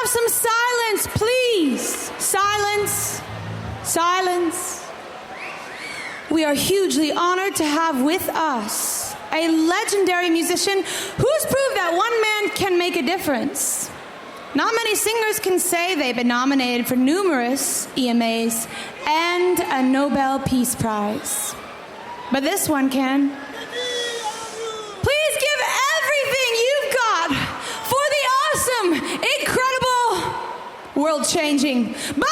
have some silence, please? Silence. Silence. We are hugely honored to have with us a legendary musician who's proved that one man can make a difference. Not many singers can say they've been nominated for numerous EMAs and a Nobel Peace Prize. But this one can. Please give everything you've got for the awesome, incredible, world-changing Bono!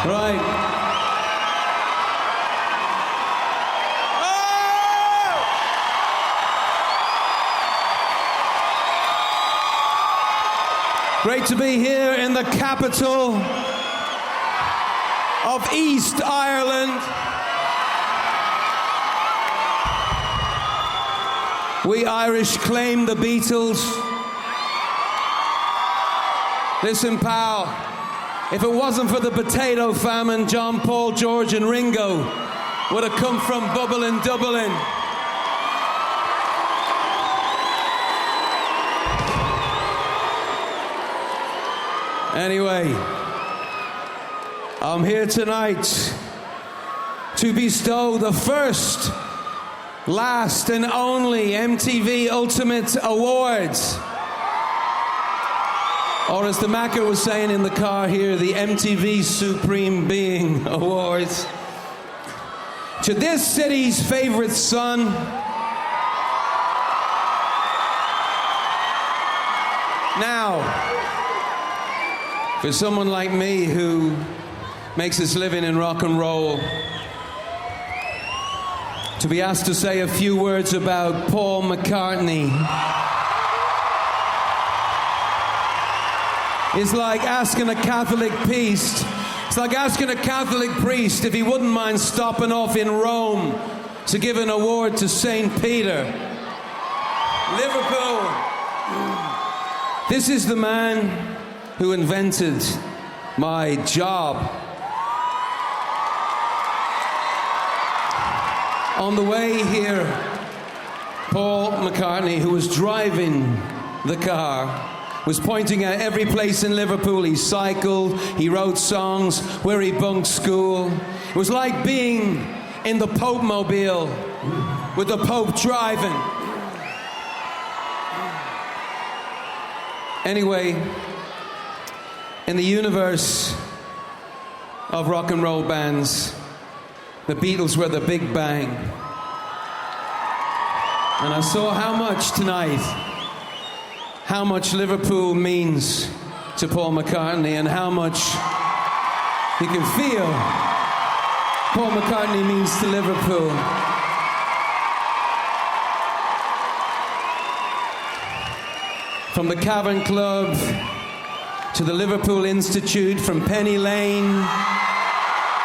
Right. Great to be here in the capital of East Ireland. We Irish claim the Beatles. Listen, pal. If it wasn't for the potato famine, John, Paul, George and Ringo would have come from Bubbling Dublin. Anyway, I'm here tonight to bestow the first, last and only MTV Ultimate Awards. Or as the Macker was saying in the car here, the MTV Supreme Being Awards. To this city's favorite son, now, for someone like me who makes his living in rock and roll, to be asked to say a few words about Paul McCartney is like asking a Catholic priest. It's like asking a Catholic priest if he wouldn't mind stopping off in Rome to give an award to St. Peter. Liverpool. This is the man who invented my job. On the way here, Paul McCartney, who was driving the car, was pointing at every place in Liverpool. He cycled, he wrote songs, where he bunked school. It was like being in the Pope Mobile with the Pope driving. Anyway, in the universe of rock and roll bands, the Beatles were the Big Bang. And I saw how much tonight, how much Liverpool means to Paul McCartney and how much he can feel Paul McCartney means to Liverpool. From the Cavern Club to the Liverpool Institute, from Penny Lane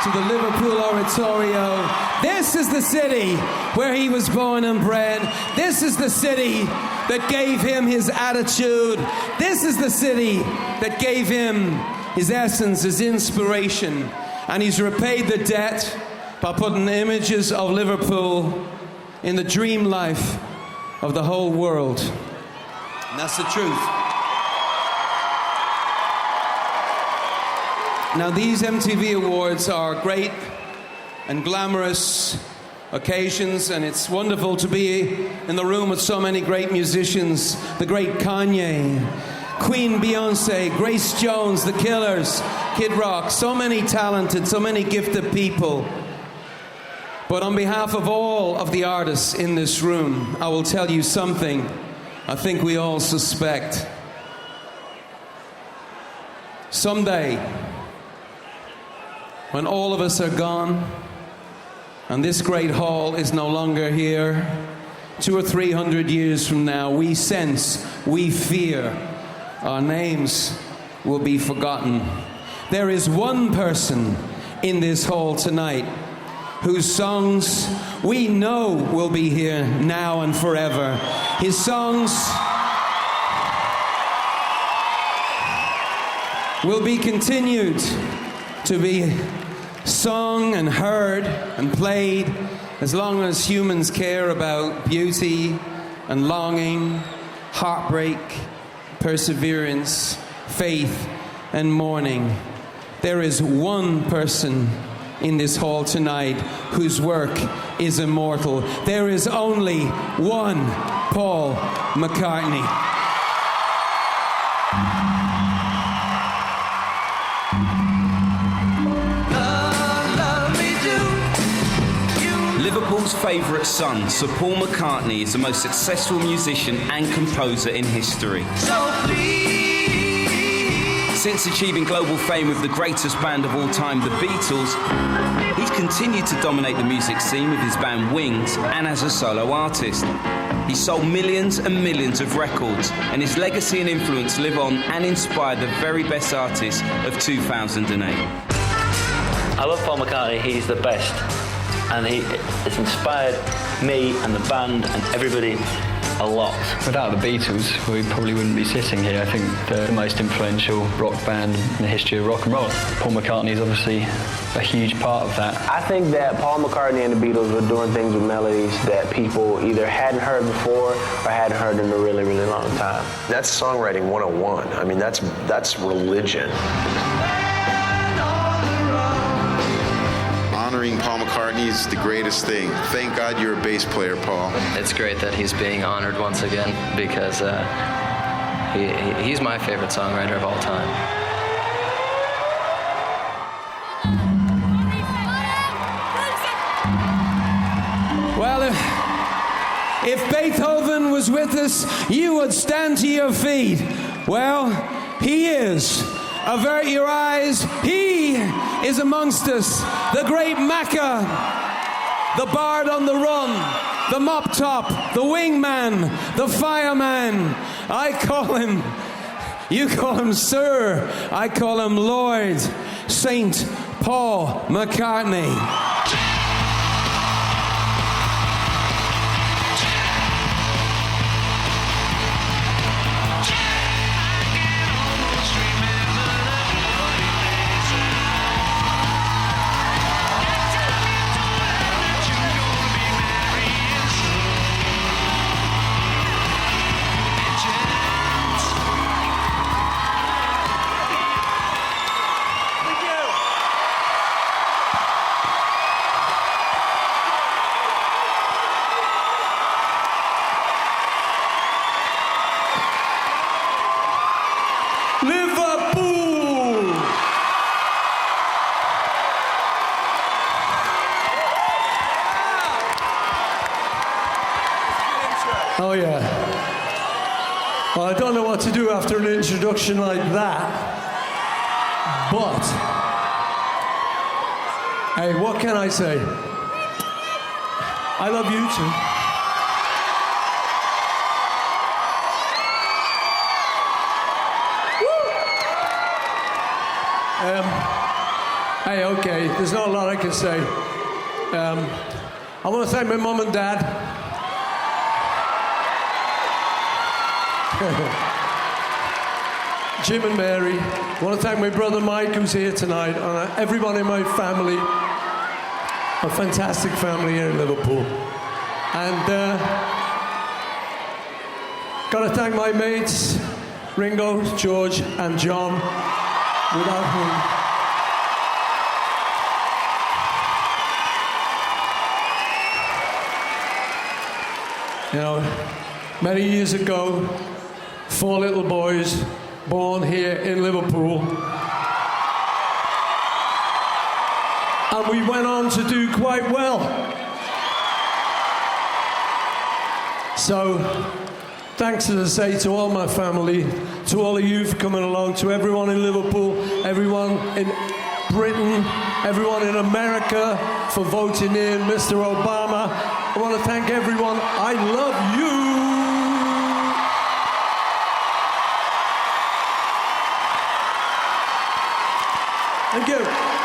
to the Liverpool Oratorio. This is the city where he was born and bred. This is the city that gave him his attitude. This is the city that gave him his essence, his inspiration. And he's repaid the debt by putting images of Liverpool in the dream life of the whole world. And that's the truth. Now, these MTV Awards are great and glamorous occasions, and it's wonderful to be in the room with so many great musicians. The great Kanye, Queen Beyoncé, Grace Jones, The Killers, Kid Rock, so many talented, so many gifted people. But on behalf of all of the artists in this room, I will tell you something I think we all suspect. Someday, when all of us are gone, and this great hall is no longer here, 200 or 300 years from now, we sense, we fear, our names will be forgotten. There is one person in this hall tonight whose songs we know will be here now and forever. His songs will be continued to be sung and heard and played as long as humans care about beauty and longing, heartbreak, perseverance, faith, and mourning. There is one person in this hall tonight whose work is immortal. There is only one Paul McCartney. Liverpool's favourite son, Sir Paul McCartney, is the most successful musician and composer in history. Since achieving global fame with the greatest band of all time, the Beatles, he's continued to dominate the music scene with his band Wings and as a solo artist. He sold millions and millions of records, and his legacy and influence live on and inspire the very best artists of 2008. I love Paul McCartney, he's the best. And he has inspired me and the band and everybody a lot. Without the Beatles, we probably wouldn't be sitting here. I think they're the most influential rock band in the history of rock and roll. Paul McCartney is obviously a huge part of that. I think that Paul McCartney and the Beatles were doing things with melodies that people either hadn't heard before or hadn't heard in a really, really long time. That's songwriting 101. I mean, that's religion. Honoring Paul McCartney is the greatest thing. Thank God you're a bass player, Paul. It's great that he's being honored once again because he's my favorite songwriter of all time. Well, if Beethoven was with us, you would stand to your feet. Well, he is. Avert your eyes. He is amongst us. The great Macca, the bard on the run, the mop top, the wingman, the fireman. I call him, you call him Sir, I call him Lord, Saint Paul McCartney. Liverpool! Oh yeah. Well, I don't know what to do after an introduction like that. But, hey, what can I say? I love you too. Hey, okay, there's not a lot I can say. I want to thank my mum and dad. Jim and Mary. I want to thank my brother Mike, who's here tonight, and everyone in my family. A fantastic family here in Liverpool. And got to thank my mates, Ringo, George, and John, without whom you know, many years ago, 4 little boys born here in Liverpool. And we went on to do quite well. So, thanks, as I say, to all my family, to all of you for coming along, to everyone in Liverpool, everyone in Britain, everyone in America for voting in Mr. Obama. I want to thank everyone. I love you. Thank you.